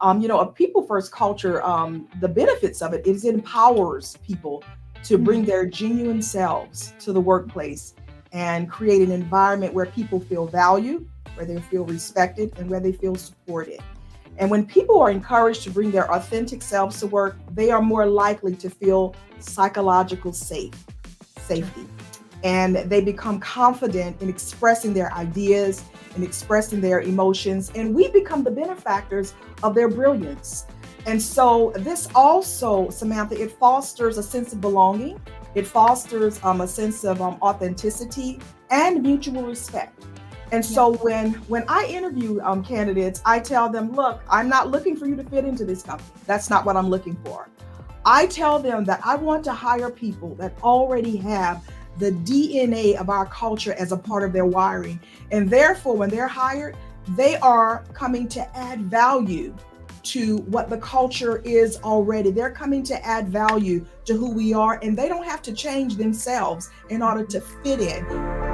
A people first culture, the benefits of it is it empowers people to bring Mm. their genuine selves to the workplace and create an environment where people feel valued, where they feel respected, and where they feel supported. And when people are encouraged to bring their authentic selves to work, they are more likely to feel psychological Yeah. safety. And they become confident in expressing their ideas and expressing their emotions. And we become the benefactors of their brilliance. And so, this also, Samantha, it fosters a sense of belonging, it fosters a sense of authenticity and mutual respect. And Yeah. so when I interview candidates, I tell them, look, I'm not looking for you to fit into this company. That's not what I'm looking for. I tell them that I want to hire people that already have the DNA of our culture as a part of their wiring. And therefore, when they're hired, they are coming to add value to what the culture is already. They're coming to add value to who we are, and they don't have to change themselves in order to fit in.